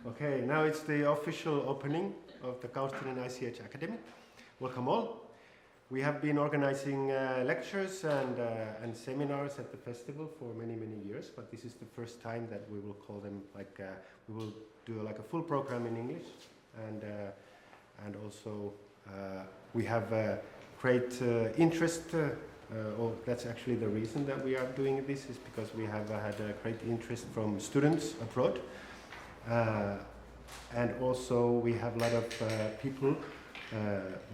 Okay, now it's the official opening of the Kaustinen ICH Academy. Welcome all. We have been organizing lectures and seminars at the festival for many years, but this is the first time that we will call them like we will do like a full program in English, and also we have great interest. That's actually the reason that we are doing this, is because we have had a great interest from students abroad, and also we have a lot of people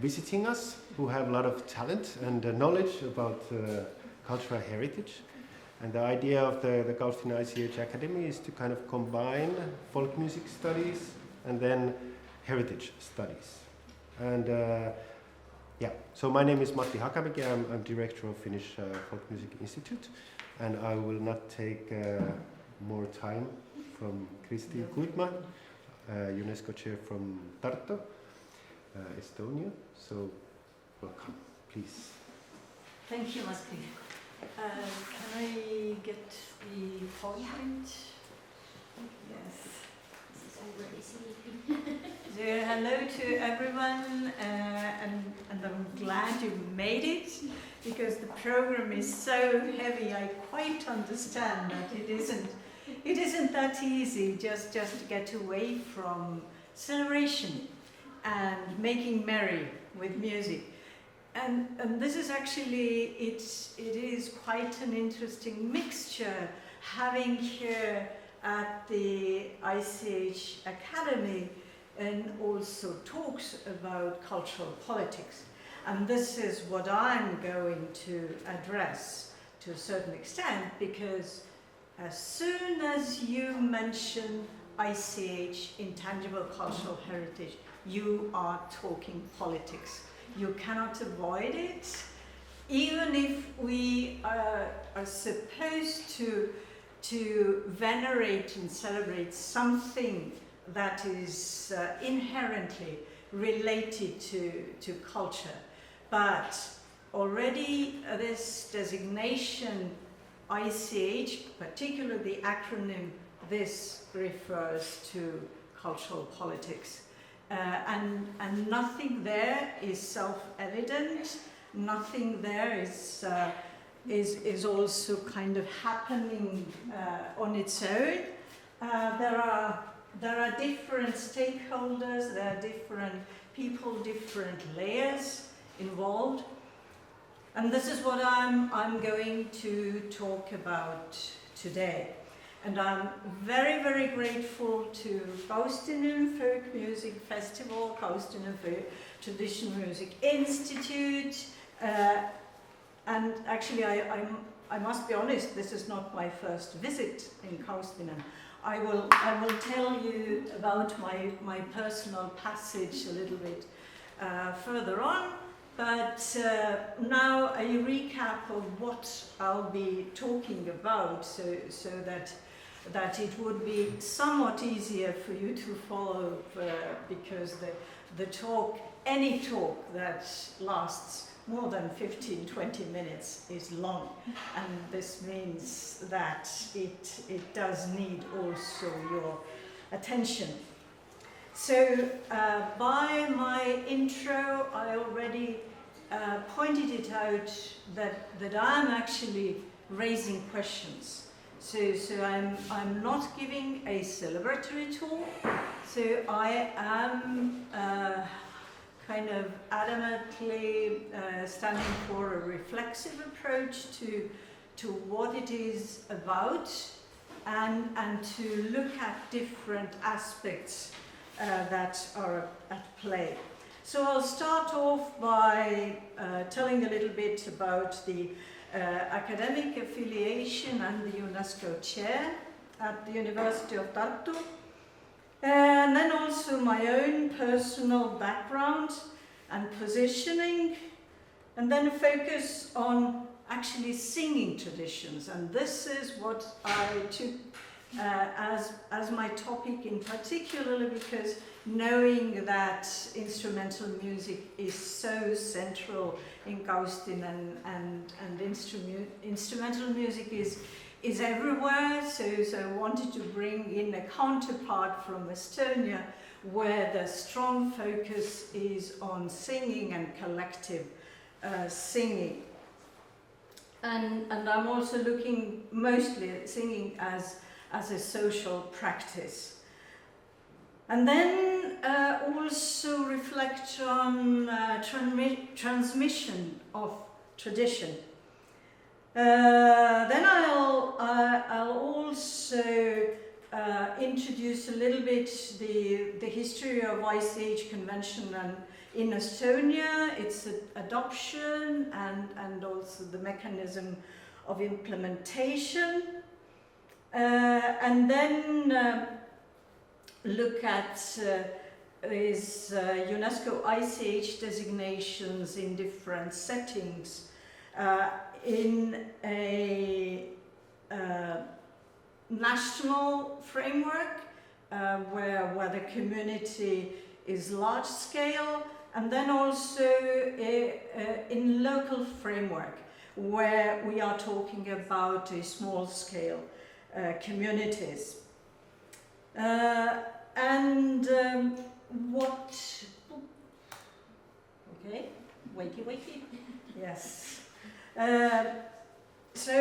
visiting us who have a lot of talent and knowledge about cultural heritage. And the idea of the Kaustinen ICH Academy is to kind of combine folk music studies and then heritage studies. And yeah, so my name is Matti Hakamäki. I'm director of Finnish Folk-Music-Instituutti, and I will not take more time from Kristin Kuutma, UNESCO chair from Tartu, Estonia. So welcome, please. Thank you, Matti. Can I get the PowerPoint? Yes. This is already sleeping. So, hello to everyone, and I'm glad you made it, because the program is so heavy. I quite understand that it isn't that easy just to get away from celebration and making merry with music. And this is actually, it is quite an interesting mixture having here at the ICH Academy, and also talks about cultural politics. And this is what I'm going to address to a certain extent, because as soon as you mention ICH, intangible cultural heritage, you are talking politics. You cannot avoid it, even if we are supposed to venerate and celebrate something that is inherently related to culture. But already this designation ICH, particularly the acronym, this refers to cultural politics. And nothing there is self-evident, nothing there is also kind of happening on its own. There are different stakeholders, there are different people, different layers involved. And this is what I'm going to talk about today. And I'm very grateful to Kaustinen Folk Music Festival, Kaustinen Traditional Music Institute, and actually I must be honest, this is not my first visit in Kaustinen. I will tell you about my personal passage a little bit further on, but now a recap of what I'll be talking about, so that it would be somewhat easier for you to follow, because the talk, any talk that lasts more than 15-20 minutes is long, and this means that it does need also your attention. So by my intro I already pointed it out that I'm actually raising questions. So I'm not giving a celebratory talk, so I am kind of adamantly standing for a reflexive approach to what it is about, and to look at different aspects that are at play. So I'll start off by telling a little bit about the academic affiliation and the UNESCO chair at the University of Tartu. And then also my own personal background and positioning, and then focus on actually singing traditions. And this is what I took as my topic in particular, because knowing that instrumental music is so central in Kaustinen, and instrumental music is everywhere, so I wanted to bring in a counterpart from Estonia, where the strong focus is on singing and collective singing. And I'm also looking mostly at singing as a social practice. And then also reflect on transmission of tradition. Then I'll also introduce a little bit the history of ICH Convention and in Estonia, its adoption and also the mechanism of implementation. And then look at is UNESCO ICH designations in different settings in a national framework where the community is large scale, and then also in local framework where we are talking about a small scale communities. Okay, wakey. Yes. So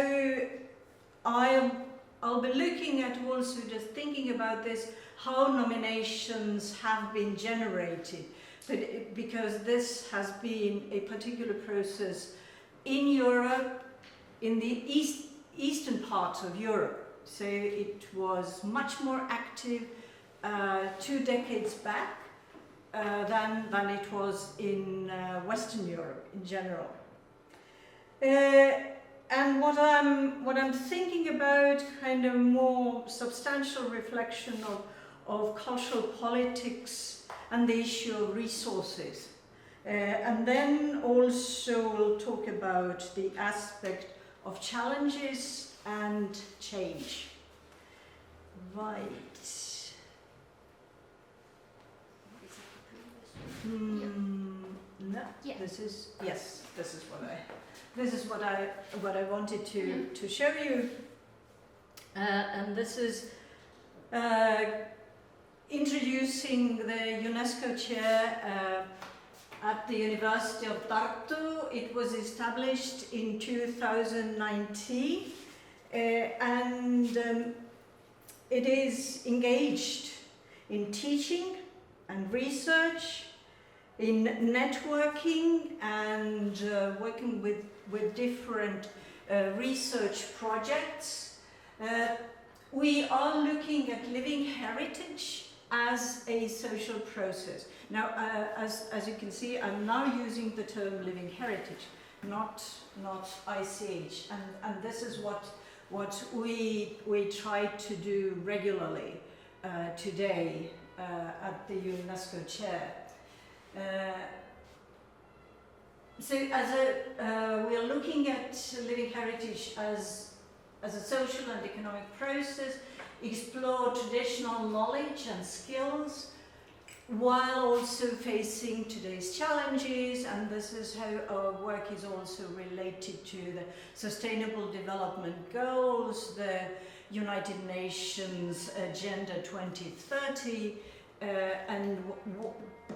I'll be looking at also just thinking about this, how nominations have been generated, but because this has been a particular process in Europe, in the eastern part of Europe. So it was much more active 2 decades back than it was in Western Europe in general. And what I'm thinking about, kind of more substantial reflection of cultural politics and the issue of resources. And then also we'll talk about the aspect of challenges and change. Right. No. Yeah. This is what I wanted to show you, and this is introducing the UNESCO chair at the University of Tartu. It was established in 2019, and it is engaged in teaching and research, in networking and working with different research projects. We are looking at living heritage as a social process. Now, as you can see, I'm now using the term living heritage, not ICH, and this is what we try to do regularly today at the UNESCO chair. So we are looking at living heritage as a social and economic process, explore traditional knowledge and skills, while also facing today's challenges, and this is how our work is also related to the Sustainable Development Goals, the United Nations Agenda 2030, and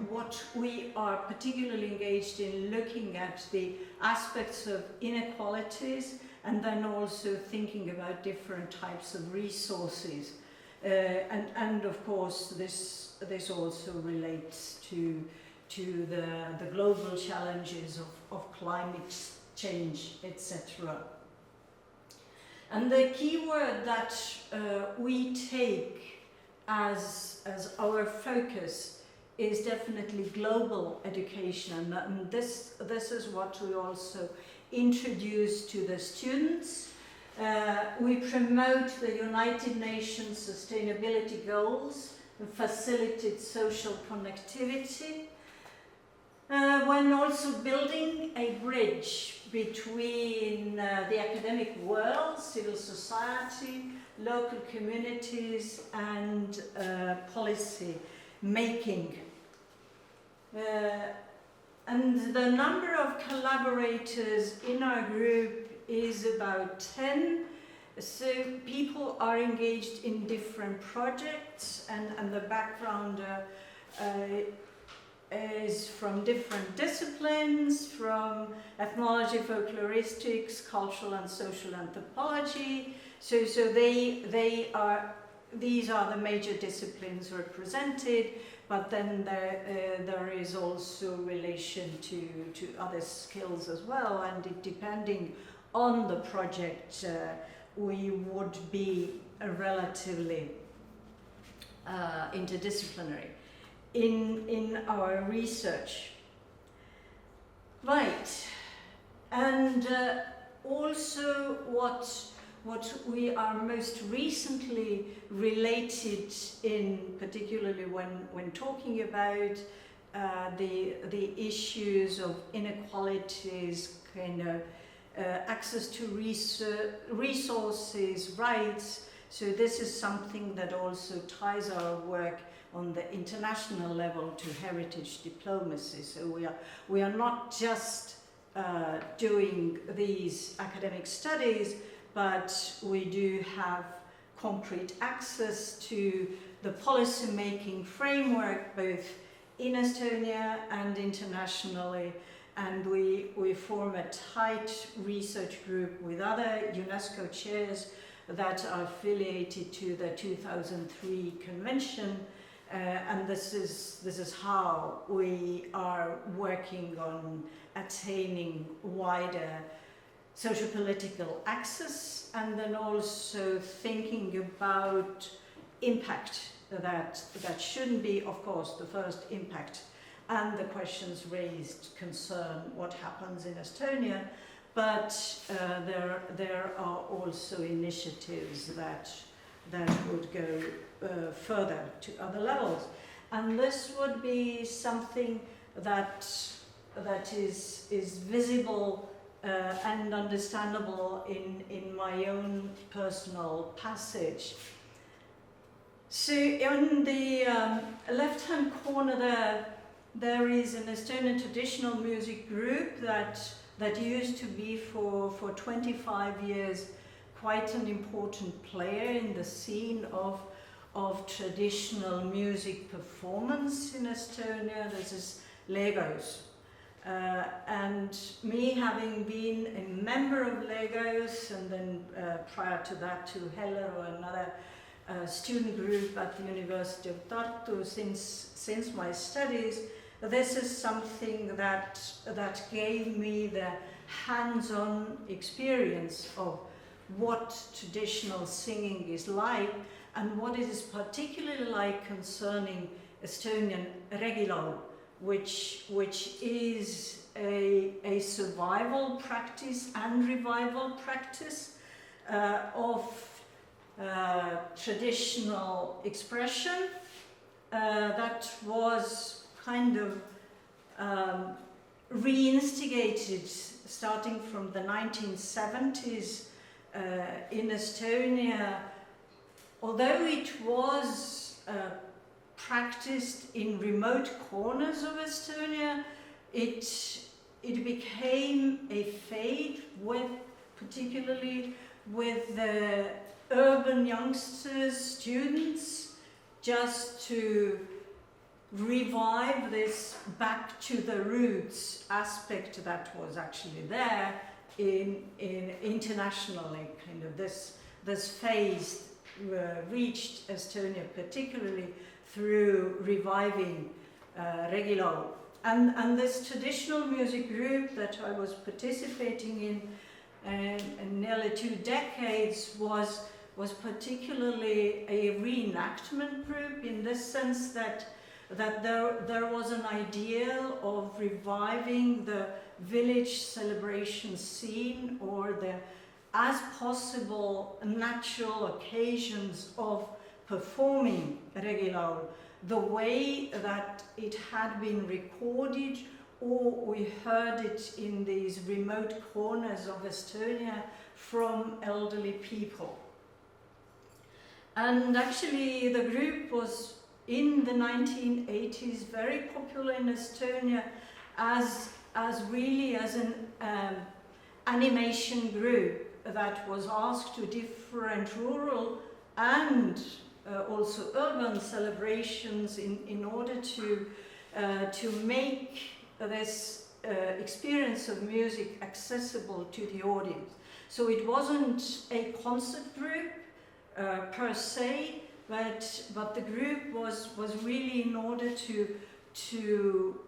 what we are particularly engaged in looking at the aspects of inequalities, and then also thinking about different types of resources. And of course this also relates to the global challenges of climate change, etc. And the key word that we take as our focus is definitely global education, and this is what we also introduce to the students. We promote the United Nations Sustainability Goals and facilitate social connectivity, when also building a bridge between the academic world, civil society, local communities and policy making. And the number of collaborators in our group is about 10. So people are engaged in different projects, and the background is from different disciplines, from ethnology, folkloristics, cultural and social anthropology. So these are the major disciplines represented, but then there is also relation to other skills as well, and depending on the project, we would be relatively interdisciplinary in our research. Right, and also what we are most recently related in, particularly when talking about the issues of inequalities, kind of access to resources, rights. So this is something that also ties our work on the international level to heritage diplomacy. So we are not just doing these academic studies, but we do have concrete access to the policy-making framework, both in Estonia and internationally, and we form a tight research group with other UNESCO chairs that are affiliated to the 2003 convention, and this is how we are working on attaining wider socio-political access, and then also thinking about impact. That shouldn't be, of course, the first impact, and the questions raised concern what happens in Estonia, but there are also initiatives that would go further to other levels, and this would be something that is visible and understandable in my own personal passage. So in the left-hand corner there is an Estonian traditional music group that used to be for 25 years quite an important player in the scene of traditional music performance in Estonia. This is Legos. And me having been a member of Legos, and then prior to that to Heller or another student group at the University of Tartu since my studies, this is something that gave me the hands-on experience of what traditional singing is like, and what it is particularly like concerning Estonian regilaul, which is a survival practice and revival practice of traditional expression that was kind of reinstigated starting from the 1970s in Estonia. Although it was practiced in remote corners of Estonia, it became a fade, particularly with the urban youngsters, students, just to revive this back to the roots aspect that was actually there in internationally. Kind of this phase reached Estonia particularly through reviving regilaul. And this traditional music group that I was participating in nearly 2 decades was particularly a reenactment group, in this sense that there was an ideal of reviving the village celebration scene, or the as possible natural occasions of performing regilaul, the way that it had been recorded, or we heard it in these remote corners of Estonia from elderly people. And actually the group was in the 1980s very popular in Estonia as really as an animation group, that was asked to different rural and also urban celebrations in order to make this experience of music accessible to the audience. So it wasn't a concert group per se, but the group was really in order to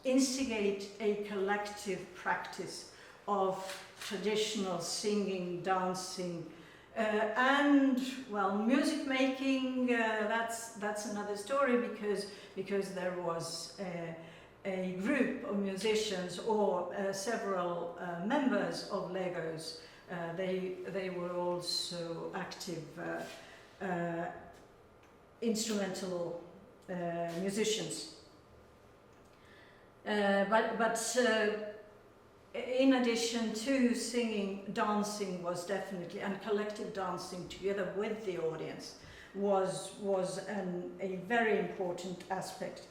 instigate a collective practice of traditional singing, dancing, and well, music making. That's another story, because there was a group of musicians or several members of Legos. They were also active instrumental musicians. But in addition to singing, dancing was definitely, and collective dancing together with the audience was a very important aspect.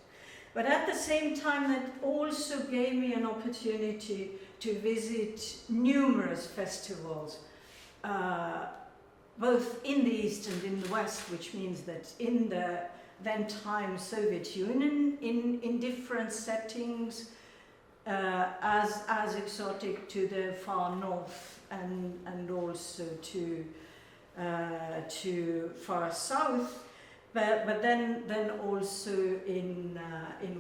But at the same time, that also gave me an opportunity to visit numerous festivals, both in the East and in the West, which means that in the then time Soviet Union, in different settings, as exotic to the far north and also to far south, but then also in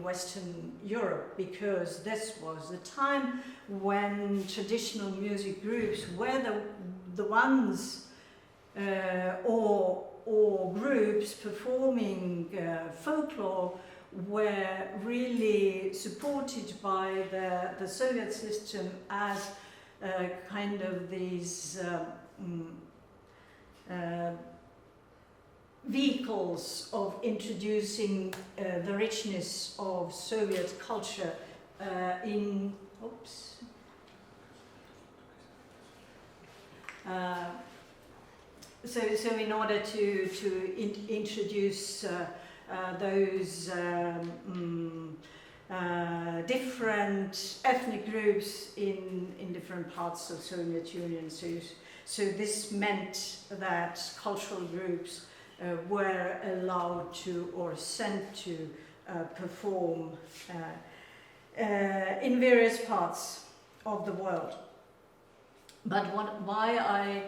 Western Europe, because this was the time when traditional music groups were the ones or groups performing folklore were really supported by the Soviet system as kind of these vehicles of introducing the richness of Soviet culture in. Oops. So in order to introduce those different ethnic groups in different parts of Soviet Union, so this meant that cultural groups were allowed to or sent to perform in various parts of the world. But why I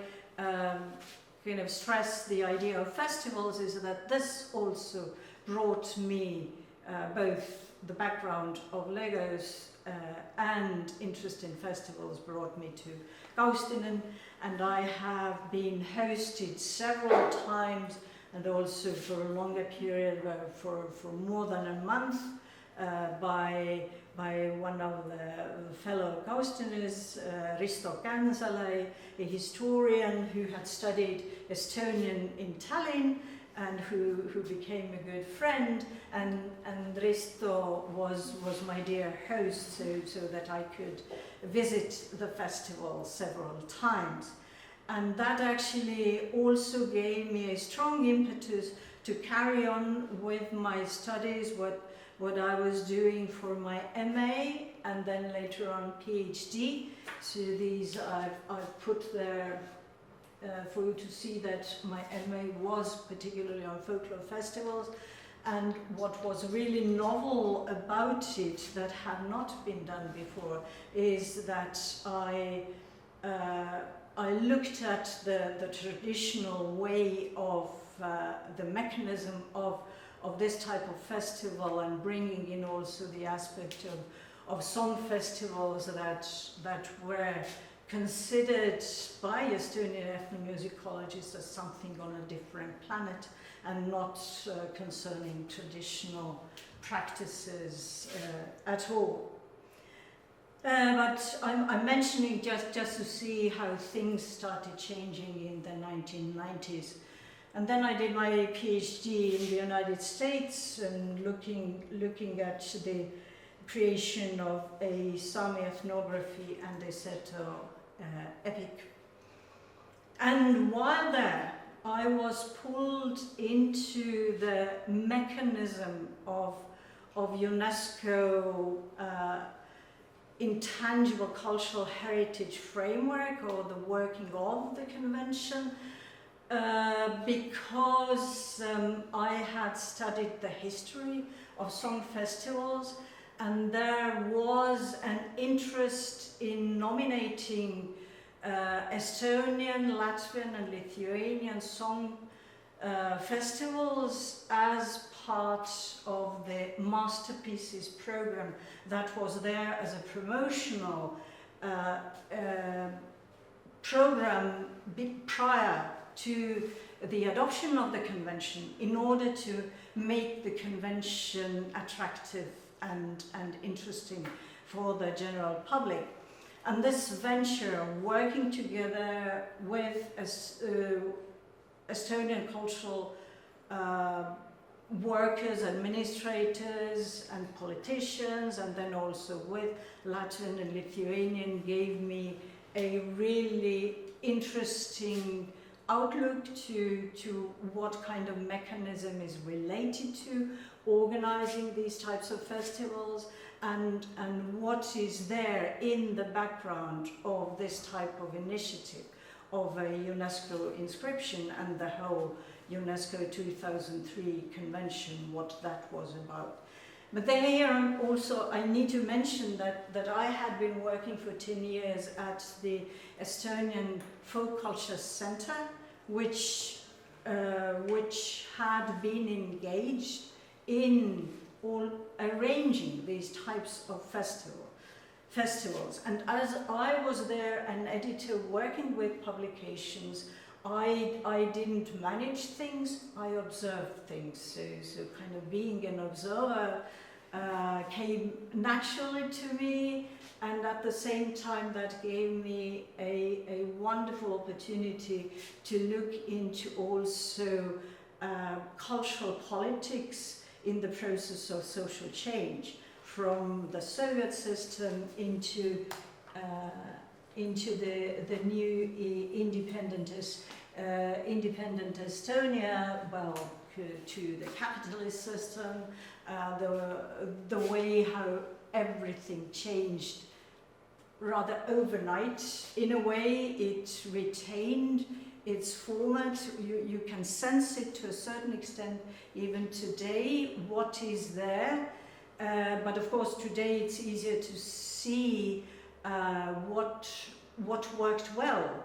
kind of stress the idea of festivals is that this also brought me both the background of Legos and interest in festivals brought me to Kaustinen, and I have been hosted several times and also for a longer period, for more than a month, by one of the fellow Kaustiners, Risto Kansalai, a historian who had studied Estonian in Tallinn and who became a good friend, and Risto was my dear host, so that I could visit the festival several times. And that actually also gave me a strong impetus to carry on with my studies, what I was doing for my MA and then later on PhD. So these I've put there for you to see that my MA was particularly on folklore festivals, and what was really novel about it that had not been done before is that I looked at the traditional way of the mechanism of this type of festival, and bringing in also the aspect of song festivals that were considered by Estonian ethnomusicologists as something on a different planet and not concerning traditional practices at all. But I'm mentioning just to see how things started changing in the 1990s. And then I did my PhD in the United States and looking at the creation of a Sami ethnography and a Seto epic. And while there, I was pulled into the mechanism of UNESCO intangible cultural heritage framework, or the working of the convention, because I had studied the history of song festivals, and there was an interest in nominating Estonian, Latvian and Lithuanian song festivals as part of the Masterpieces program that was there as a promotional program prior to the adoption of the convention, in order to make the convention attractive and interesting for the general public. And this venture, working together with Estonian cultural workers, administrators and politicians, and then also with Latvian and Lithuanian, gave me a really interesting outlook to what kind of mechanism is related to organizing these types of festivals, and what is there in the background of this type of initiative of a UNESCO inscription and the whole UNESCO 2003 convention, what that was about. But then here also I need to mention that I had been working for 10 years at the Estonian Folk Culture Center, which had been engaged in arranging these types of festivals. And as I was there, an editor working with publications, I didn't manage things, I observed things. So kind of being an observer came naturally to me, and at the same time that gave me a wonderful opportunity to look into also cultural politics in the process of social change, from the Soviet system into the new independent Estonia, well, to the capitalist system, the way how everything changed rather overnight. In a way, it retained its format. You can sense it to a certain extent even today, what is there. But of course, today it's easier to see what worked well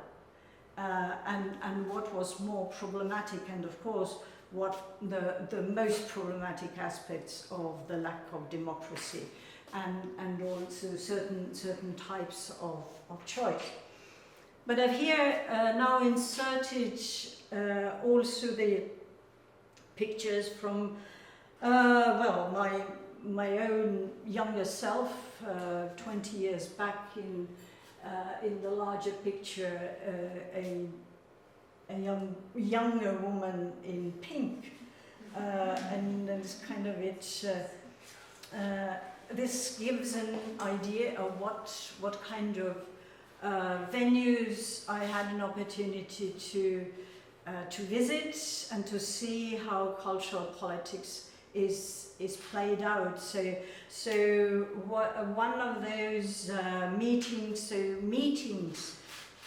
and what was more problematic, and of course, what the most problematic aspects of the lack of democracy and also certain types of choice. But I've here now inserted also the pictures from well, my own younger self, 20 years back in the larger picture, a younger woman in pink, and it's kind of this gives an idea of what kind of venues I had an opportunity to visit and to see how cultural politics is played out. So one of those meetings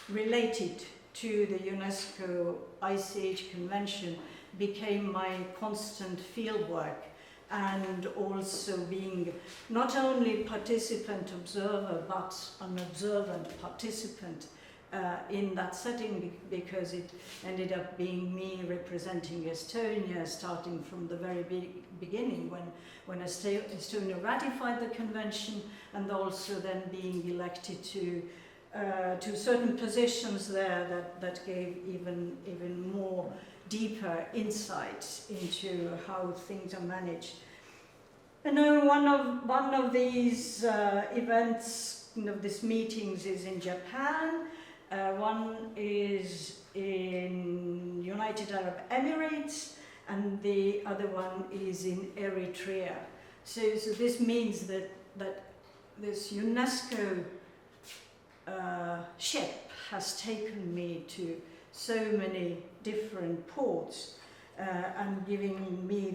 related to the UNESCO ICH convention became my constant fieldwork, and also being not only participant observer but an observant participant in that setting, because it ended up being me representing Estonia, starting from the very beginning when Estonia ratified the convention, and also then being elected to certain positions there that gave even more deeper insights into how things are managed. And one of these events, these meetings, is in Japan. One is in United Arab Emirates, and the other one is in Eritrea. So this means that this UNESCO ship has taken me to so many different ports, and giving me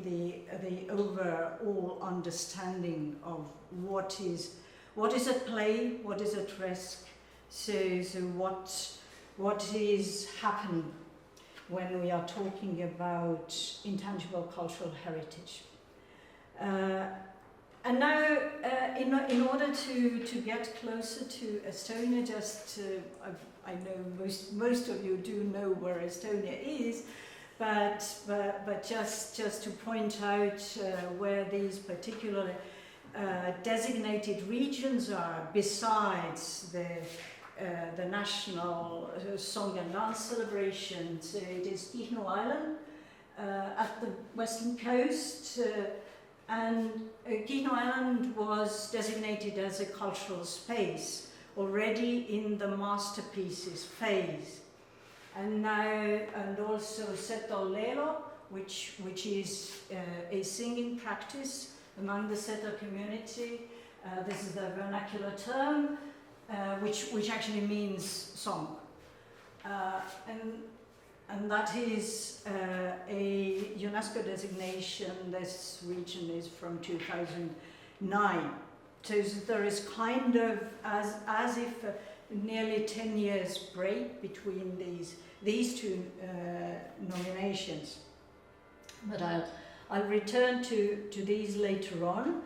the overall understanding of what what is at play, what is at risk, so what is happening when we are talking about intangible cultural heritage. And now, in order to get closer to Estonia, I know most of you do know where Estonia is, but just to point out where these particular designated regions are, besides the national song and dance celebrations. It is Kihnu Island at the western coast, and Kihnu Island was designated as a cultural space already in the masterpieces phase. And now, and also Seto Lelo, which is a singing practice among the Seto community. This is the vernacular term, which actually means song. And that is a UNESCO designation. This region is from 2009. So there is kind of as if nearly 10 years break between these two nominations. But I'll return to these later on.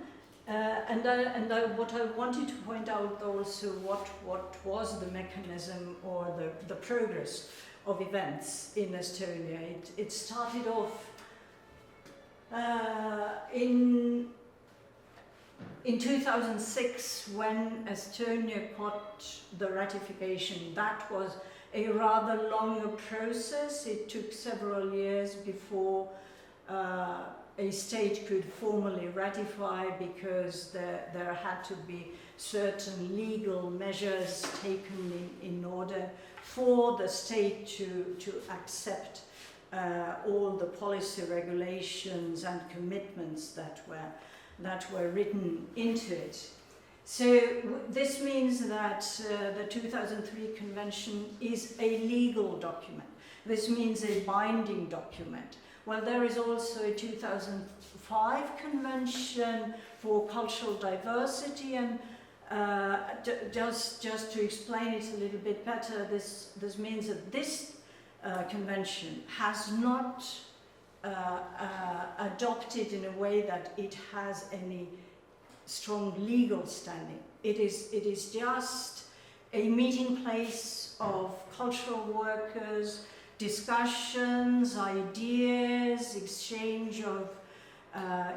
What I wanted to point out also, what was the mechanism or the progress of events in Estonia. It started off in 2006 when Estonia got the ratification. That was a rather longer process. It took several years before a state could formally ratify, because there had to be certain legal measures taken in order for the state to accept all the policy regulations and commitments that were written into it. So this means that the 2003 convention is a legal document. This means a binding document. Well, there is also a 2005 convention for cultural diversity, and just to explain it a little bit better, this means that this convention has not adopted in a way that it has any strong legal standing. It is just a meeting place of cultural workers, discussions, ideas, exchange of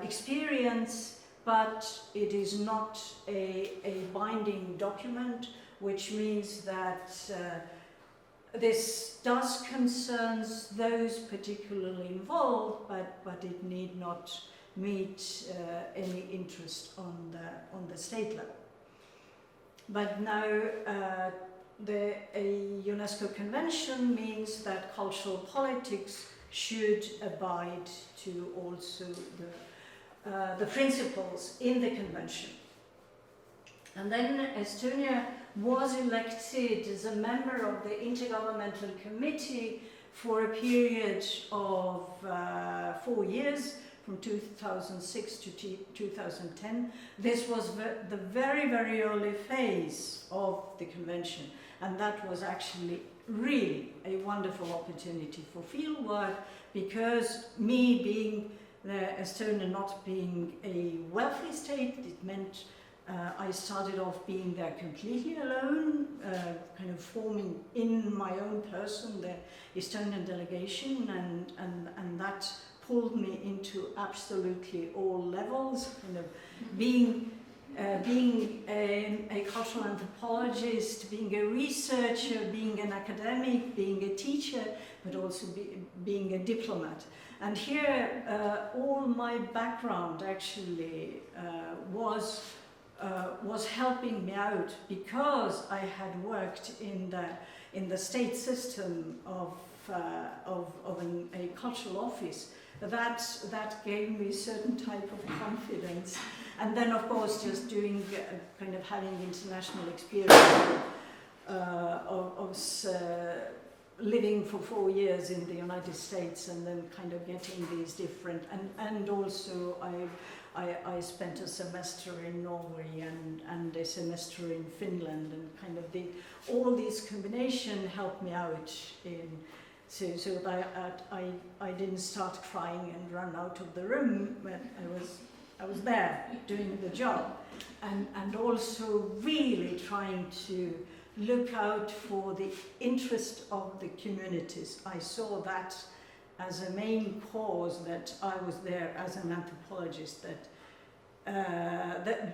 experience, but it is not a binding document, which means that this does concerns those particularly involved, but it need not meet any interest on the state level. But now a UNESCO convention means that cultural politics should abide to also the principles in the convention. And then Estonia was elected as a member of the Intergovernmental Committee for a period of 4 years, from 2006 to 2010. This was the very, very early phase of the convention, and that was actually really a wonderful opportunity for field work, because me being Estonia not being a wealthy state, it meant I started off being there completely alone, kind of forming in my own person the Estonian delegation, and that pulled me into absolutely all levels, kind of being a cultural anthropologist, being a researcher, being an academic, being a teacher, but also being a diplomat. And here, all my background actually was helping me out, because I had worked in the state system of a cultural office. That gave me a certain type of confidence. And then, of course, just doing living for 4 years in the United States and then kind of getting these different, and also I spent a semester in Norway and a semester in Finland, and kind of all these combination helped me out in, so that I didn't start crying and run out of the room when I was there doing the job, and also really trying to look out for the interest of the communities. I saw that as a main cause that I was there as an anthropologist, that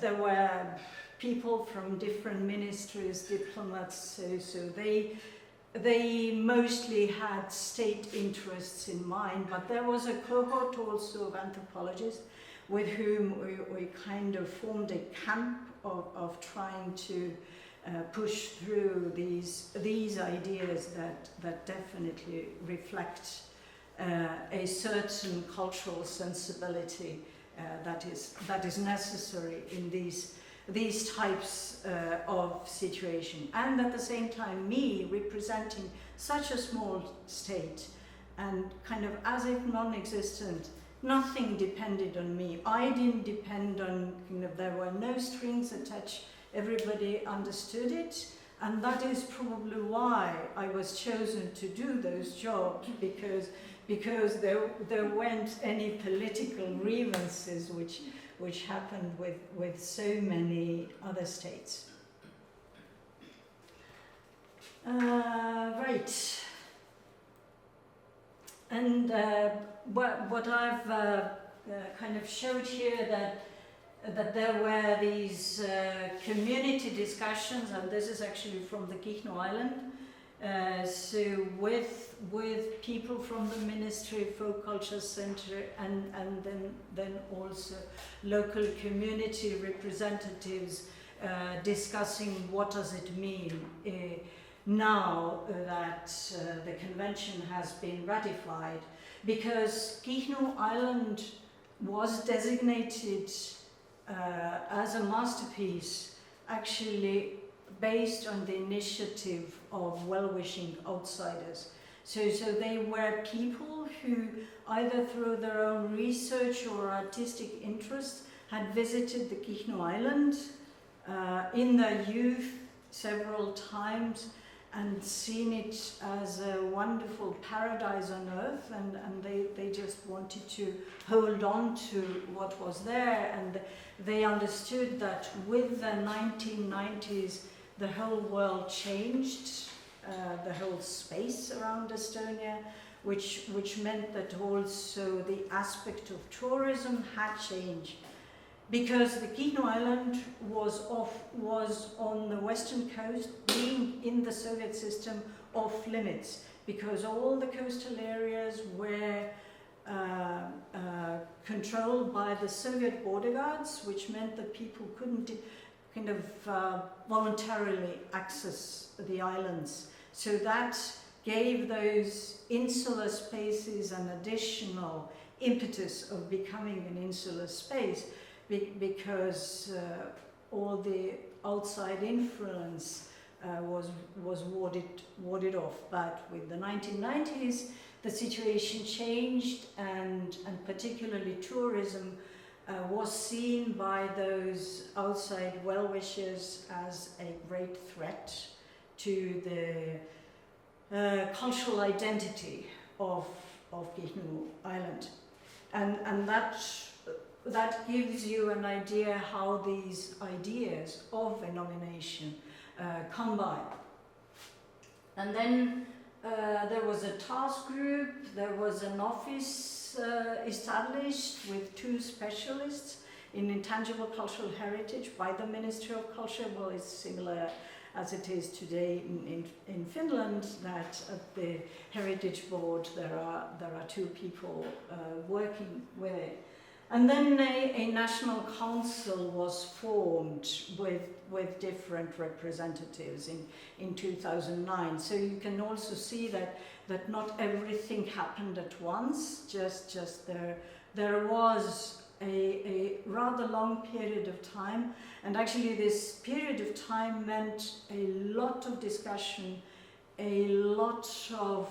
there were people from different ministries, diplomats, so they mostly had state interests in mind, but there was a cohort also of anthropologists with whom we kind of formed a camp of trying to push through these ideas that definitely reflect a certain cultural sensibility that is necessary in these types of situation, and at the same time me representing such a small state and kind of as if non-existent. Nothing depended on me. I didn't depend on, there were no strings attached. Everybody understood it, and that is probably why I was chosen to do those jobs, because there weren't any political grievances which happened with so many other states. Right. And what I've kind of showed here that there were these community discussions, and this is actually from the Kihnu Island. So with people from the Ministry Folk Culture Center and then also local community representatives discussing what does it mean now that the convention has been ratified, because Kihnu Island was designated as a masterpiece actually based on the initiative of well-wishing outsiders. So they were people who either through their own research or artistic interest had visited the Kihnu Island in their youth several times and seen it as a wonderful paradise on earth, and they just wanted to hold on to what was there, and they understood that with the 1990s the whole world changed, the whole space around Estonia, which meant that also the aspect of tourism had changed, because the Kihnu Island was on the western coast, being in the Soviet system off limits, because all the coastal areas were controlled by the Soviet border guards, which meant that people couldn't kind of voluntarily access the islands. So that gave those insular spaces an additional impetus of becoming an insular space, because all the outside influence was warded off. But with the 1990s, the situation changed, and particularly tourism was seen by those outside well-wishers as a great threat to the cultural identity of Kihnu Island. And that gives you an idea how these ideas of a nomination come by. And then there was a task group, there was an office established with 2 specialists in intangible cultural heritage by the Ministry of Culture. Well, it's similar as it is today in Finland, that at the Heritage Board there are 2 people working with it. And then a national council was formed with different representatives in 2009. So you can also see that not everything happened at once, just there was a rather long period of time, and actually this period of time meant a lot of discussion, a lot lot of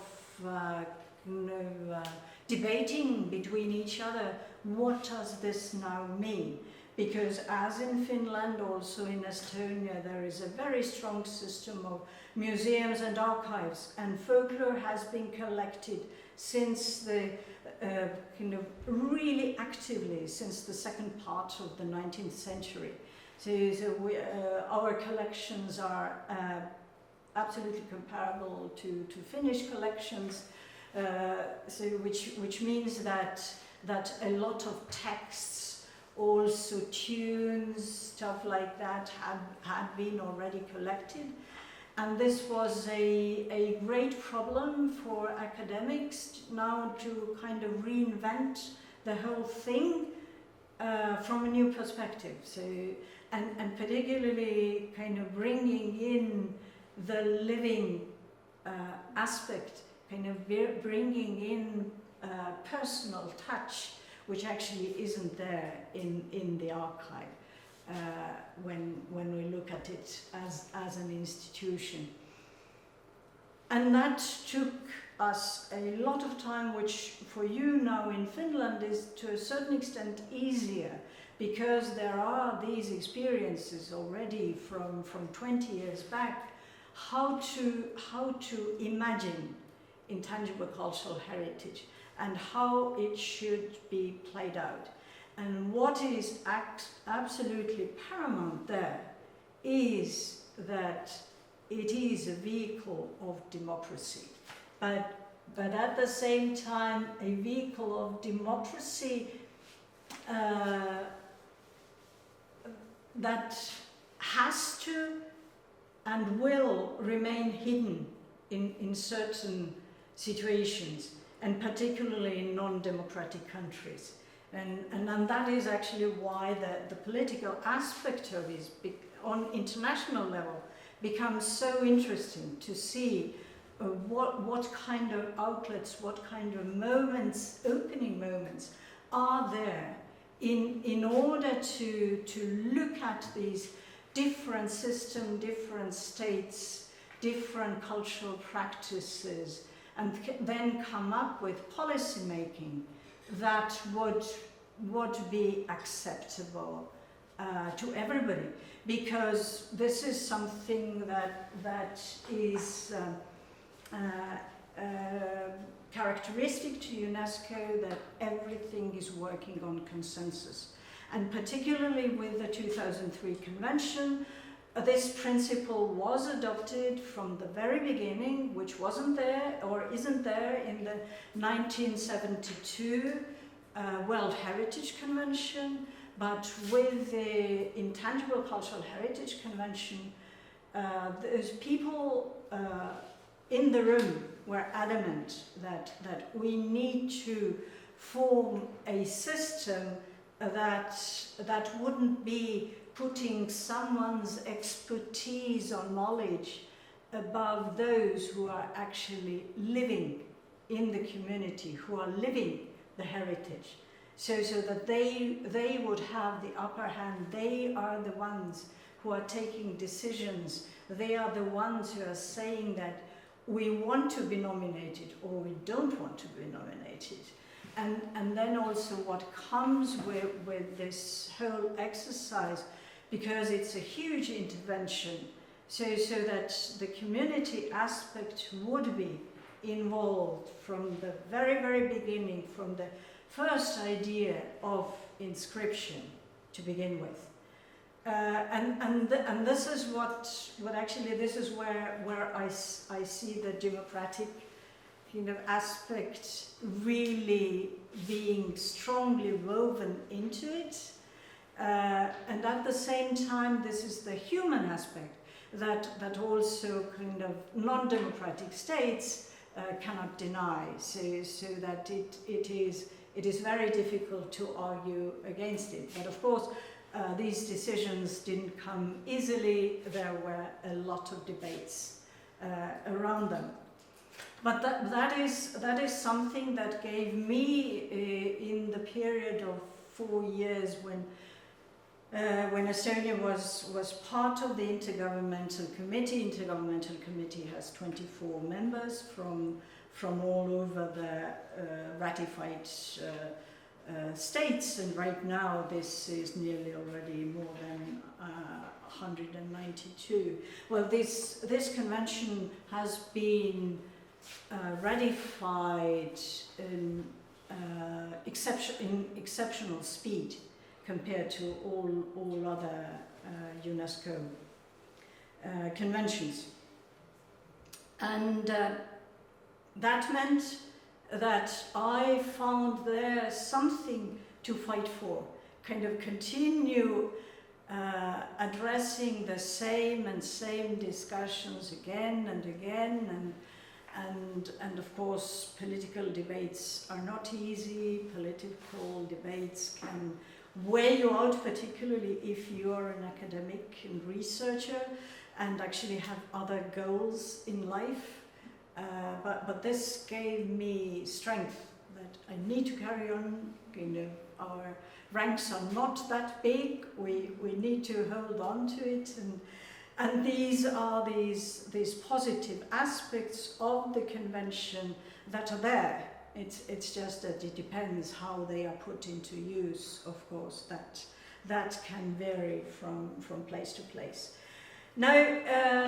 debating between each other. What does this now mean? Because as in Finland, also in Estonia, there is a very strong system of museums and archives, and folklore has been collected since the really actively since the second part of the 19th century. So our collections are absolutely comparable to Finnish collections, which means that a lot of texts, also tunes, stuff like that had been already collected. And this was a great problem for academics now to kind of reinvent the whole thing from a new perspective. So, and particularly kind of bringing in the living aspect, kind of bringing in personal touch, which actually isn't there in the archive. When we look at it as an institution. And that took us a lot of time, which for you now in Finland is to a certain extent easier, because there are these experiences already from 20 years back, how to imagine intangible cultural heritage and how it should be played out. And what is absolutely paramount there is that it is a vehicle of democracy, but at the same time a vehicle of democracy that has to and will remain hidden in certain situations, and particularly in non-democratic countries. And that is actually why the political aspect of it on international level becomes so interesting to see what kind of outlets, what kind of moments, opening moments are there in order to look at these different systems, different states, different cultural practices, and then come up with policy making that would be acceptable to everybody, because this is something that is characteristic to UNESCO, that everything is working on consensus. And particularly with the 2003 convention, this principle was adopted from the very beginning, which wasn't there or isn't there in the 1972 World Heritage Convention, but with the Intangible Cultural Heritage Convention, those people in the room were adamant that we need to form a system that wouldn't be putting someone's expertise or knowledge above those who are actually living in the community, who are living the heritage. So that they would have the upper hand. They are the ones who are taking decisions. They are the ones who are saying that we want to be nominated or we don't want to be nominated. And then also what comes with this whole exercise, because it's a huge intervention, so that the community aspect would be involved from the very, very beginning, from the first idea of inscription to begin with. And this is what actually, this is where I see the democratic kind of aspect really being strongly woven into it. And at the same time, this is the human aspect that also kind of non-democratic states cannot deny. So that it is very difficult to argue against it. But of course, these decisions didn't come easily. There were a lot of debates around them. But that is something that gave me, in the period of 4 years when Estonia was part of the Intergovernmental Committee. Intergovernmental Committee has 24 members from all over the ratified states, and right now this is nearly already more than 192. Well, this convention has been ratified in exceptional speed compared to all other UNESCO conventions. And that meant that I found there something to fight for, kind of continue addressing the same discussions again and again, and of course political debates are not easy. Political debates can weigh you out, particularly if you are an academic and researcher and actually have other goals in life. But this gave me strength that I need to carry on. You know, our ranks are not that big. We need to hold on to it, and these are these positive aspects of the convention that are there. It's just that it depends how they are put into use. Of course, that can vary from place to place. Now,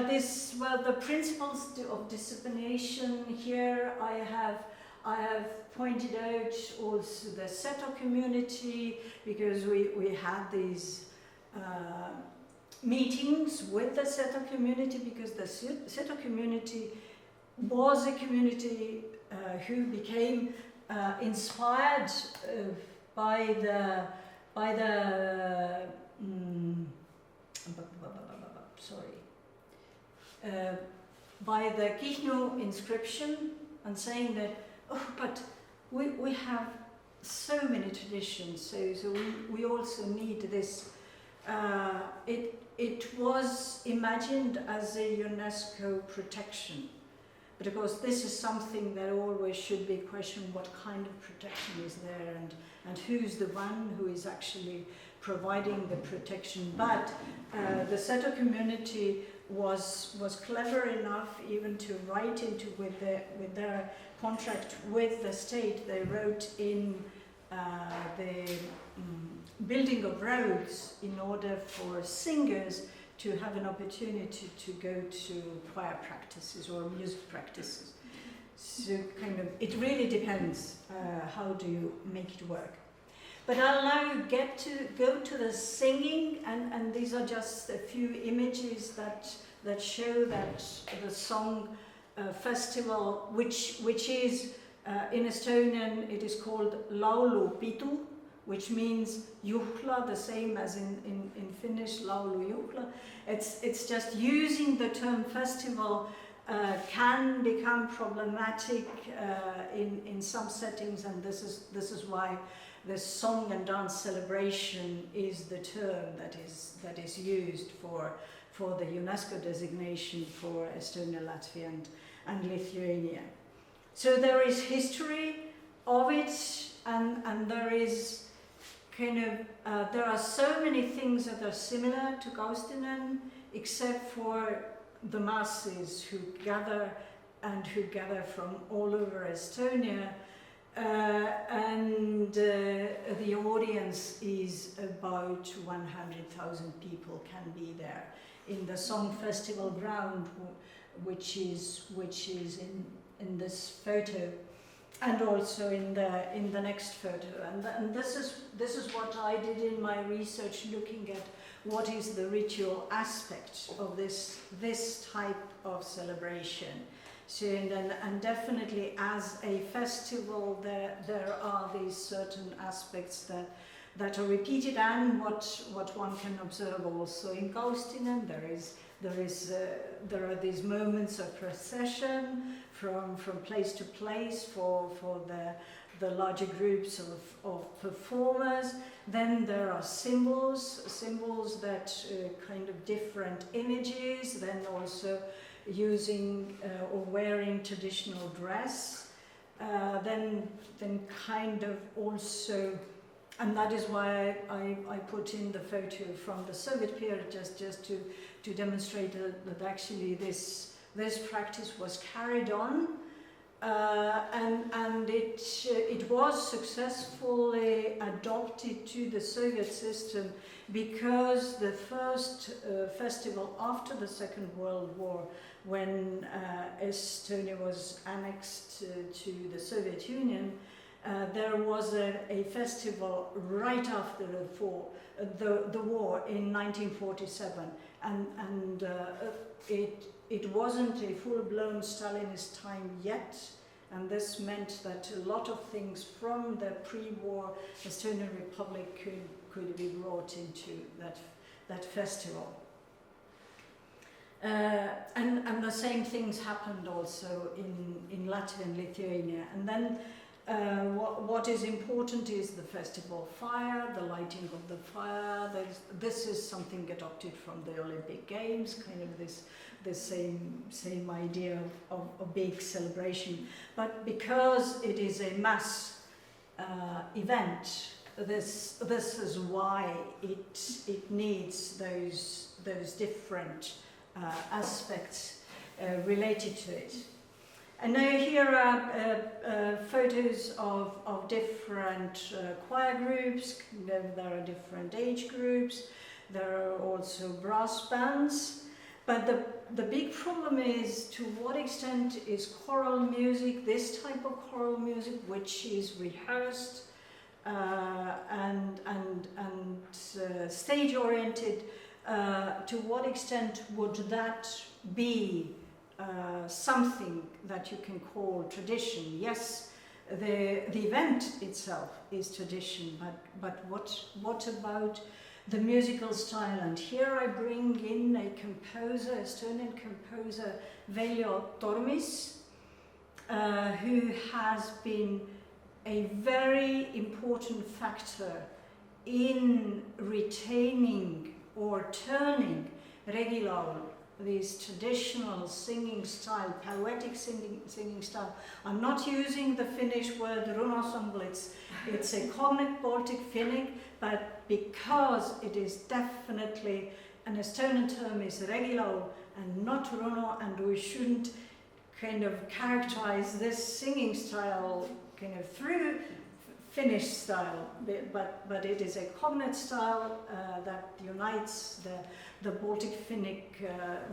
the principles of disciplination here I have pointed out also the SETO community, because we had these meetings with the SETO community, because the SETO community was a community who became inspired by the Kihnu inscription, and saying that, oh, but we have so many traditions, so we also need this. It was imagined as a UNESCO protection, but of course this is something that always should be questioned: what kind of protection is there, and who's the one who is actually providing the protection. But the SETO community was clever enough even to write into with their contract with the state. They wrote in the building of roads in order for singers to have an opportunity to go to choir practices or music practices. So kind of, it really depends how do you make it work. But I'll now go to the singing, and these are just a few images that show that the song festival, which is in Estonian, it is called laulupidu, which means juhla, the same as in Finnish laulujuhla. It's just using the term festival can become problematic in some settings, and this is why the song and dance celebration is the term that is used for the UNESCO designation for Estonia, Latvia and Lithuania. So there is history of it, and there is kind of there are so many things that are similar to Kaustinen, except for the masses who gather from all over Estonia. And the audience is about 100,000 people can be there in the song festival ground, which is in this photo, and also in the next photo. And this is what I did in my research, looking at what is the ritual aspect of this type of celebration. So, and definitely as a festival, there are these certain aspects that are repeated, and what one can observe also in Kaustinen. There are these moments of procession from place to place for the larger groups of performers. Then there are symbols that kind of different images. Then also using or wearing traditional dress, then kind of also And that is why I put in the photo from the Soviet period, just to demonstrate that actually this practice was carried on, and it was successfully adopted to the Soviet system, because the first festival after the Second World War, when Estonia was annexed to the Soviet Union, there was a festival right after the war in 1947, and it wasn't a full-blown Stalinist time yet, and this meant that a lot of things from the pre-war Estonian Republic could be brought into that festival. And the same things happened also in Latvia and Lithuania. And then what is important is the festival fire, the lighting of the fire. This is something adopted from the Olympic Games, kind of the same idea of big celebration. But because it is a mass event, this is why it needs those different aspects related to it. And now here are photos of different choir groups. There are different age groups. There are also brass bands. But the big problem is, to what extent is choral music, this type of choral music, which is rehearsed and stage-oriented, to what extent would that be something that you can call tradition? Yes, the event itself is tradition, but what about the musical style? And here I bring in a composer, Estonian composer, Veljo Tormis, who has been a very important factor in retaining or turning regilaul, this traditional singing style, poetic singing style. I'm not using the Finnish word runoensemble, it's a cognate Baltic Finnic, but because it is definitely an Estonian term, is regilaul and not runo, and we shouldn't kind of characterize this singing style kind of through Finnish style, but it is a cognate style that unites the Baltic Finnic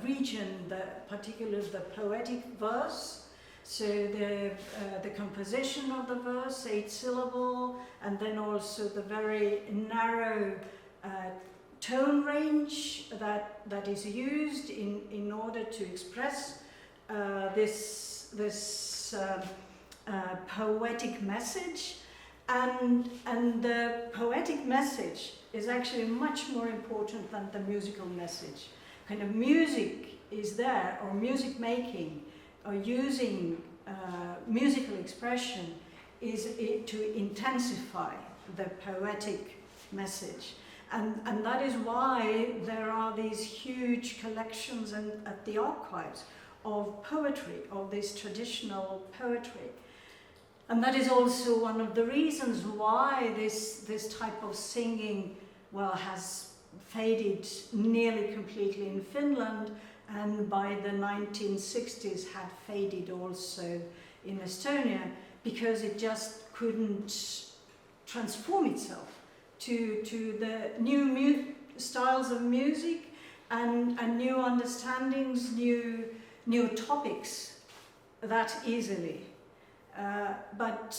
region, particularly the poetic verse. So the composition of the verse, 8-syllable, and then also the very narrow tone range that is used in order to express this poetic message. And the poetic message is actually much more important than the musical message. Kind of music is there, or music making, or using musical expression is to intensify the poetic message. And that is why there are these huge collections at the archives of poetry, of this traditional poetry. And that is also one of the reasons why this type of singing, well, has faded nearly completely in Finland, and by the 1960s had faded also in Estonia, because it just couldn't transform itself to the new styles of music and new understandings, new topics that easily. But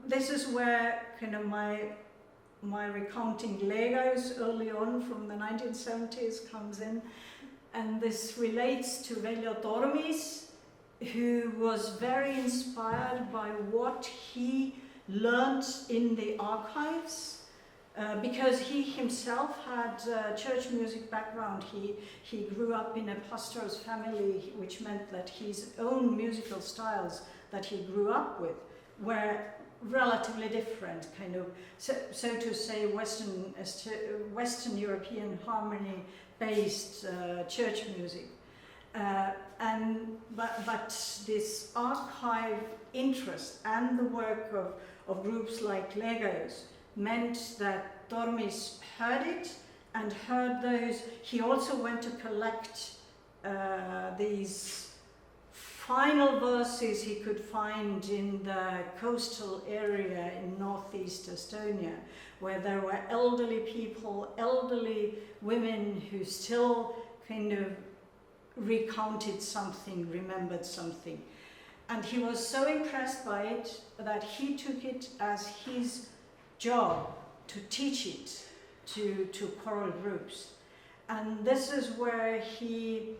this is where kind of my recounting Legos early on from the 1970s comes in, and this relates to Veljo Tormis, who was very inspired by what he learned in the archives, because he himself had a church music background. He grew up in a pastor's family, which meant that his own musical styles that he grew up with were relatively different, kind of, so to say, Western European harmony-based church music. But this archive interest and the work of groups like Legos meant that Tormis heard it and heard those. He also went to collect these final verses he could find in the coastal area in northeast Estonia, where there were elderly people, elderly women who still kind of recounted something, remembered something. And he was so impressed by it that he took it as his job to teach it to choral groups. And this is where he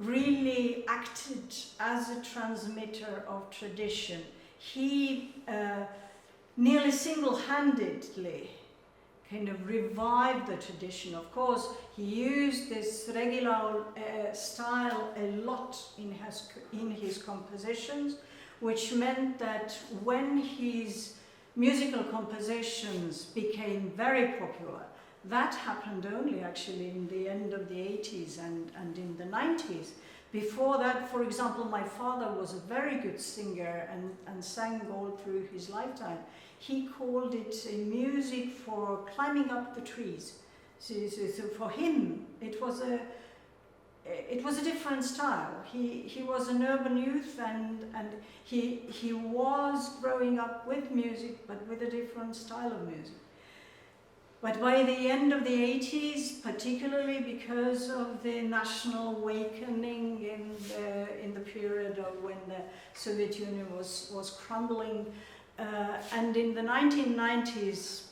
really acted as a transmitter of tradition. He nearly single-handedly kind of revived the tradition. Of course, he used this regular style a lot in his compositions, which meant that when his musical compositions became very popular, that happened only actually in the end of the 80s and in the 90s. Before that, for example, my father was a very good singer and sang all through his lifetime. He called it a music for climbing up the trees. So for him, it was a different style. He was an urban youth and he was growing up with music, but with a different style of music. But by the end of the 80s, particularly because of the national awakening in the period of when the Soviet Union was crumbling, and in the 1990s,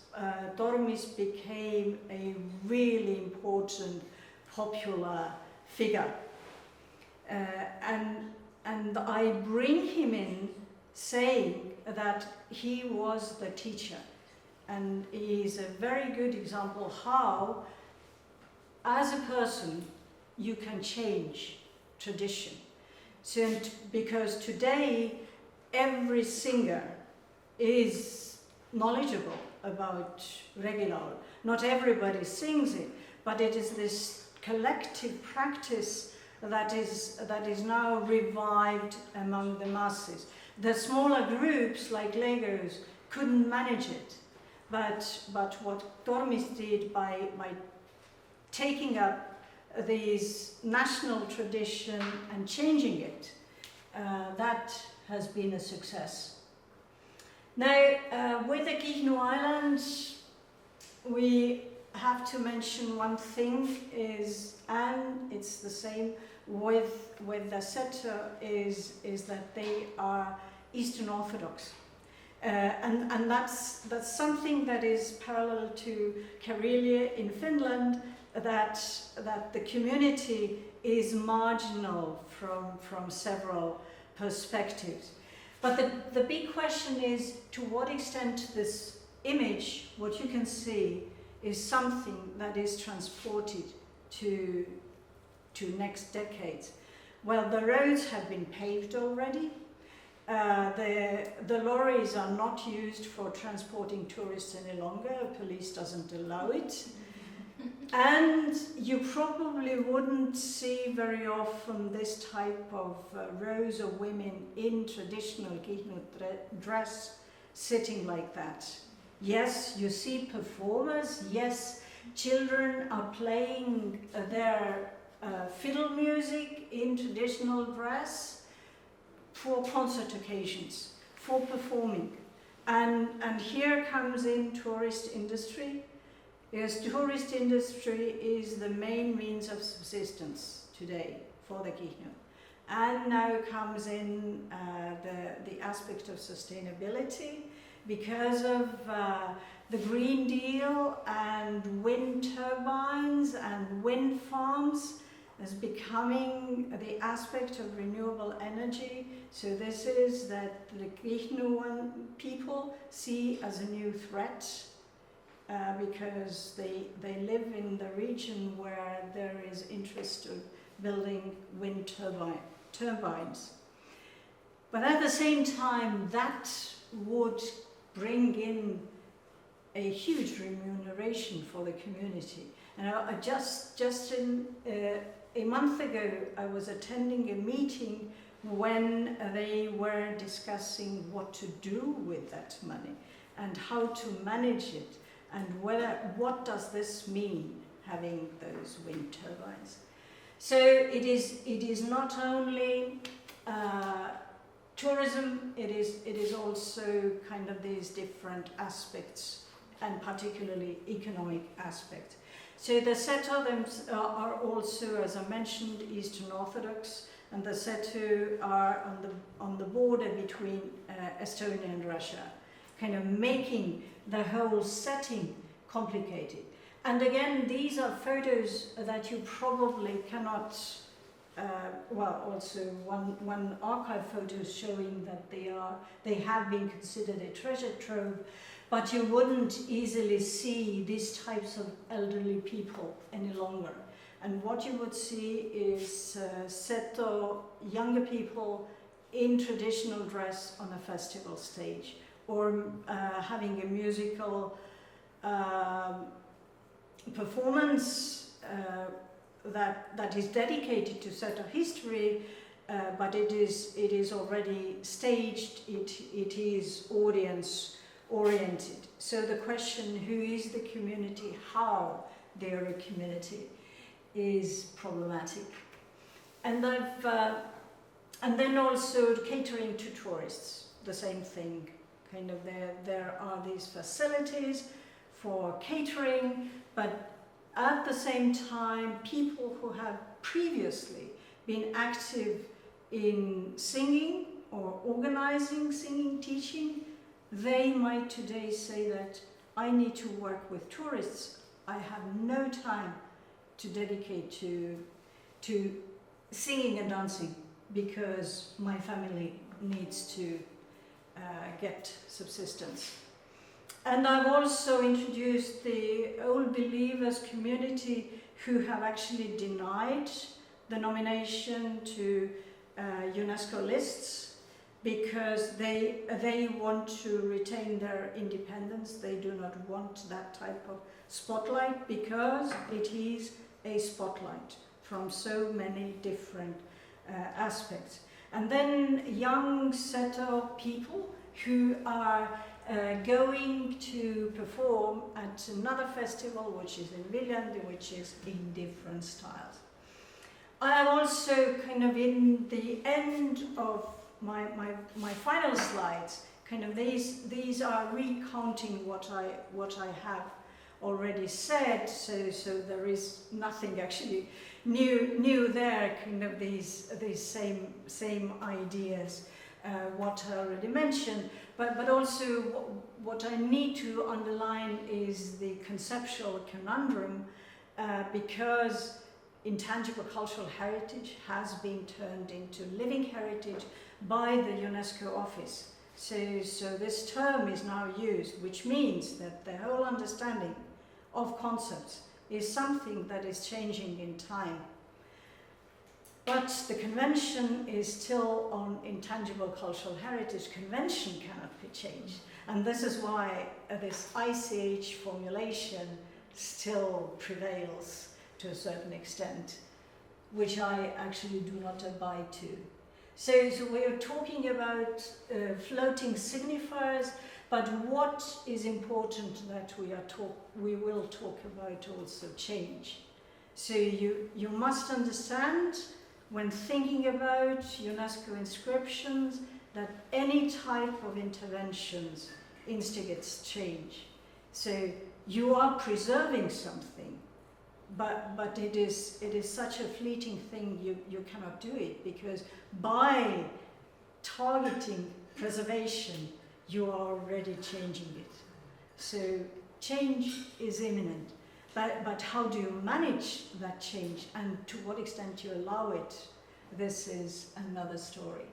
Tormis became a really important, popular figure. And I bring him in saying that he was the teacher. And he is a very good example how, as a person, you can change tradition. So, because today, every singer is knowledgeable about Regular. Not everybody sings it, but it is this collective practice that is now revived among the masses. The smaller groups, like Legos, couldn't manage it. But what Tormis did by taking up this national tradition and changing it, that has been a success. Now, with the Kihnu Islands, we have to mention one thing and it's the same with the Setter, is that they are Eastern Orthodox. And that's something that is parallel to Karelia in Finland, that the community is marginal from several perspectives. But the big question is, to what extent this image, what you can see, is something that is transported to next decades. Well, the roads have been paved already. The lorries are not used for transporting tourists any longer. Police doesn't allow it. And you probably wouldn't see very often this type of rows of women in traditional Kihnu dress sitting like that. Yes, you see performers. Yes, children are playing their fiddle music in traditional dress for concert occasions, for performing. And here comes in tourist industry. Yes, tourist industry is the main means of subsistence today for the Kihnu. And now comes in the aspect of sustainability because of the Green Deal and wind turbines and wind farms is becoming the aspect of renewable energy. So this is that the Kihnu people see as a new threat because they live in the region where there is interest of building wind turbines. But at the same time, that would bring in a huge remuneration for the community. And just in a month ago I was attending a meeting when they were discussing what to do with that money and how to manage it, and what does this mean, having those wind turbines. So it is not only tourism, it is also kind of these different aspects, and particularly economic aspects. So the Seto are also, as I mentioned, Eastern Orthodox, and the Seto are on the border between Estonia and Russia, kind of making the whole setting complicated. And again, these are photos that you probably cannot, also one archive photo showing that they have been considered a treasure trove, but you wouldn't easily see these types of elderly people any longer. And what you would see is Seto younger people in traditional dress on a festival stage, or having a musical performance that is dedicated to Seto history, but it is already staged. It is audience oriented. So the question, who is the community, how they are a community, is problematic. And then also catering to tourists, the same thing. Kind of there are these facilities for catering, but at the same time, people who have previously been active in singing or organizing singing, teaching, they might today say that I need to work with tourists. I have no time to dedicate to singing and dancing because my family needs to get subsistence. And I've also introduced the Old Believers community who have actually denied the nomination to UNESCO lists because they want to retain their independence. They do not want that type of spotlight because it is a spotlight from so many different aspects. And then young Seto people who are going to perform at another festival, which is in Viljandi, which is in different styles. I have also kind of in the end of my final slides, kind of these are recounting what I have already said, so there is nothing actually new there, kind of these same ideas what I already mentioned, but also what I need to underline is the conceptual conundrum, because intangible cultural heritage has been turned into living heritage by the UNESCO office. So this term is now used, which means that the whole understanding of concepts is something that is changing in time. But the convention is still on intangible cultural heritage. Convention cannot be changed. And this is why this ICH formulation still prevails to a certain extent, which I actually do not abide to. So we're talking about floating signifiers, but what is important that we will talk about also change. So you must understand when thinking about UNESCO inscriptions that any type of interventions instigates change. So you are preserving something, but it is such a fleeting thing, you cannot do it, because by targeting preservation, you are already changing it. So change is imminent, but how do you manage that change, and to what extent you allow it? This is another story.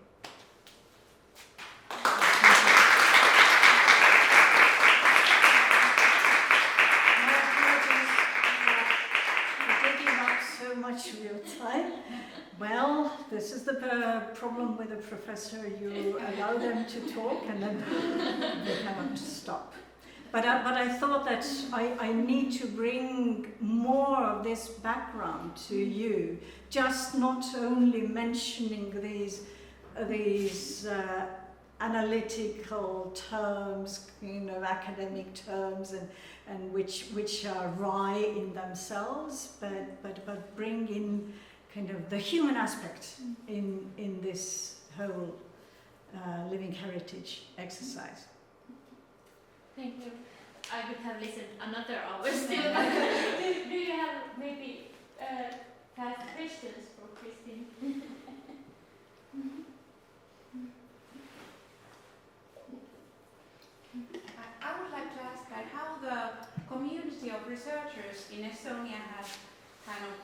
So much of your time. Well, this is the problem with a professor. You allow them to talk and then they cannot stop. But I thought that I need to bring more of this background to you, just not only mentioning these analytical terms, academic terms, and which are wry in themselves, but bring in kind of the human aspect in this whole living heritage exercise. Thank you. I would have listened another hour still. Do you have maybe past questions for Kristin? I would like to ask that how the community of researchers in Estonia has kind of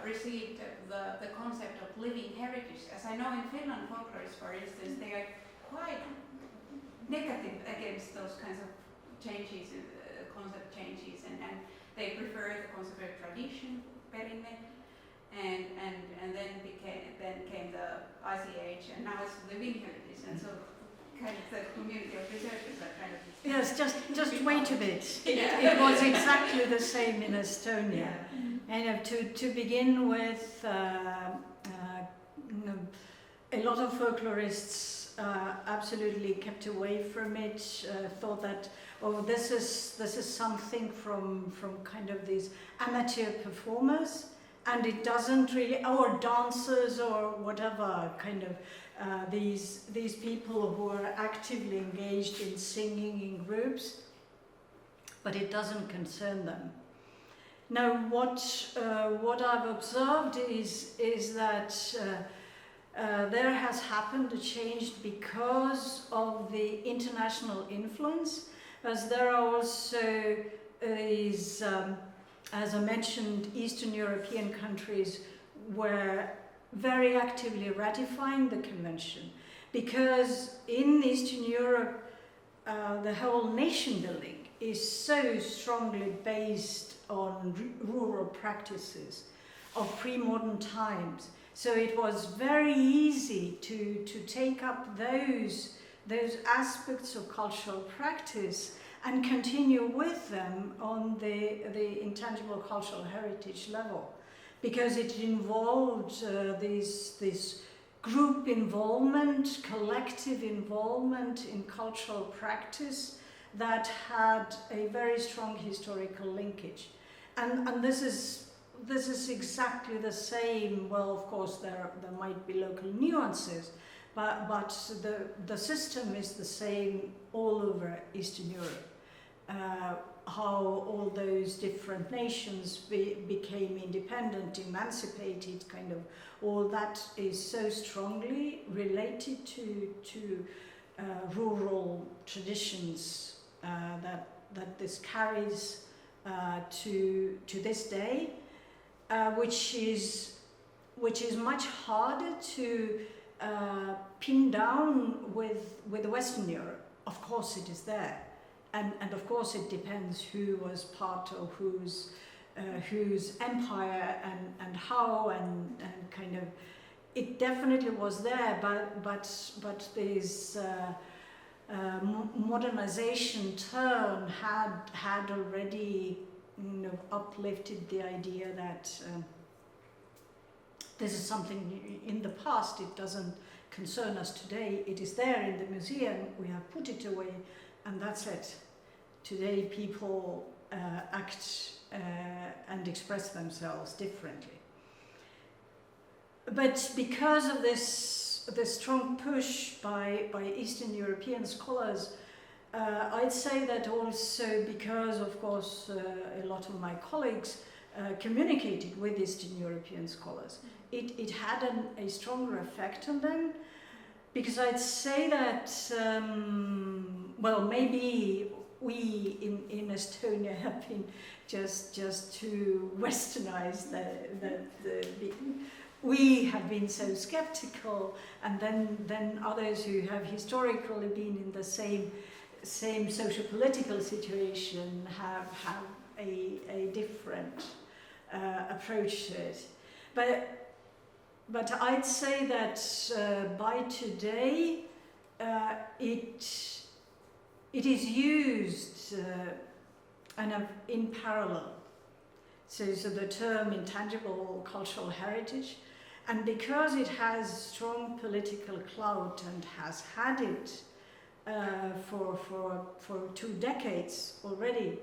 received the concept of living heritage. As I know in Finland, folklorists, for instance, they are quite negative against those kinds of changes, concept changes, and they prefer the concept of tradition, perinne, and then came the ICH, and now it's living heritage, and so kind of the community of researchers are kind of... Yes, just wait a bit. Yeah. It was exactly the same in Estonia. And to begin with, a lot of folklorists absolutely kept away from it, thought that, oh, this is something from kind of these amateur performers, and it doesn't really, or dancers or whatever, kind of these people who are actively engaged in singing in groups, but it doesn't concern them. Now, what I've observed is that there has happened a change because of the international influence, as there are also these, as I mentioned, Eastern European countries were very actively ratifying the convention, because in Eastern Europe the whole nation building is so strongly based on rural practices of pre-modern times. So it was very easy to take up those aspects of cultural practice and continue with them on the intangible cultural heritage level, because it involved this group involvement, collective involvement in cultural practice that had a very strong historical linkage. And this is exactly the same. Well, of course, there might be local nuances, but the system is the same all over Eastern Europe. How all those different nations became independent, emancipated, kind of, all that is so strongly related to rural traditions that this carries to this day, which is much harder to pin down with Western Europe. Of course, it is there. And of course it depends who was part of whose empire and how and kind of, it definitely was there, but this modernization turn had already uplifted the idea that this is something in the past, it doesn't concern us today, it is there in the museum, we have put it away, and that's it. Today people act and express themselves differently. But because of this strong push by Eastern European scholars, I'd say that also because, of course, a lot of my colleagues communicated with Eastern European scholars, it had a stronger effect on them. Because I'd say that, well, maybe we in Estonia have been just too westernized, we have been so skeptical, and then others who have historically been in the same socio-political situation have a different approach to it. But I'd say that by today, it is used in parallel. So the term intangible cultural heritage, and because it has strong political clout and has had it for 2 decades already,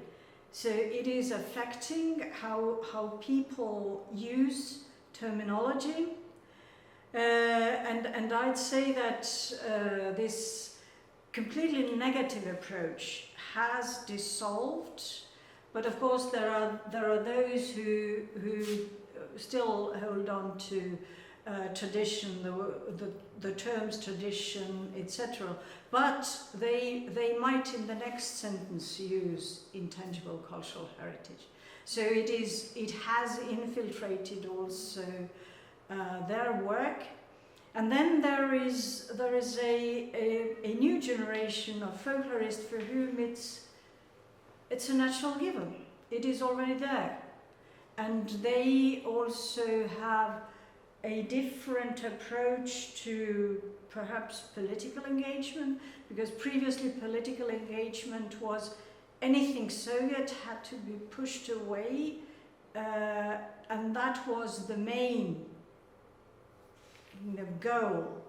so it is affecting how people use terminology, and I'd say that this completely negative approach has dissolved. But of course, there are those who still hold on to tradition, the terms tradition, etc. But they might in the next sentence use intangible cultural heritage. So it has infiltrated also their work. And then there is a new generation of folklorists for whom it's a natural given. It is already there. And they also have a different approach to perhaps political engagement, because previously political engagement was anything Soviet had to be pushed away, and that was the main goal.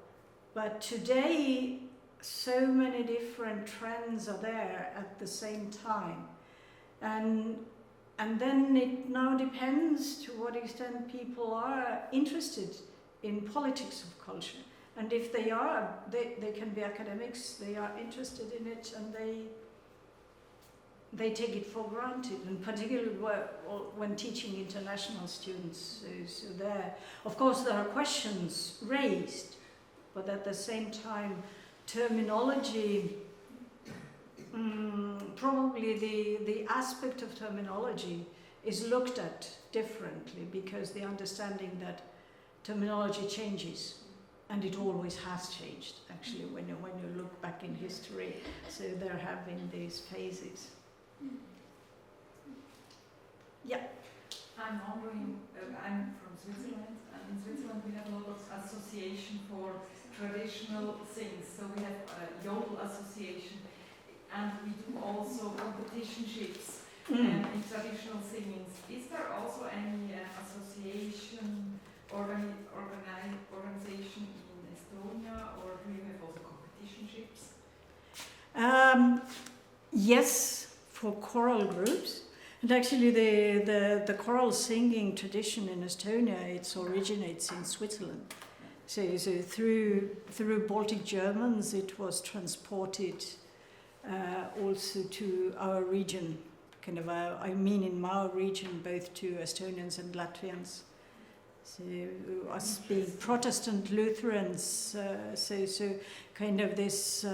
But today, so many different trends are there at the same time, and then it now depends to what extent people are interested in politics of culture. And if they are, they can be academics, they are interested in it, and they take it for granted, and particularly when teaching international students. So there, of course, there are questions raised, but at the same time, terminology, probably the aspect of terminology is looked at differently, because the understanding that terminology changes, and it always has changed, actually, when you look back in history. So there have been these phases. Yeah. I'm wondering, I'm from Switzerland, and in Switzerland we have a lot of association for traditional things. So we have a Yodel association, and we do also competitionships in traditional singings. Is there also any association organization in Estonia, or do you have also competitionships? Yes, for choral groups. And actually the choral singing tradition in Estonia, it originates in Switzerland. So through Baltic Germans it was transported also to our region, in our region, both to Estonians and Latvians. So us being Protestant Lutherans, this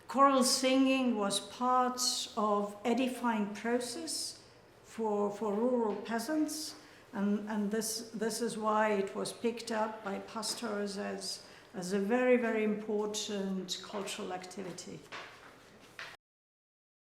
choral singing was part of edifying process for rural peasants, and this is why it was picked up by pastors as a very, very important cultural activity.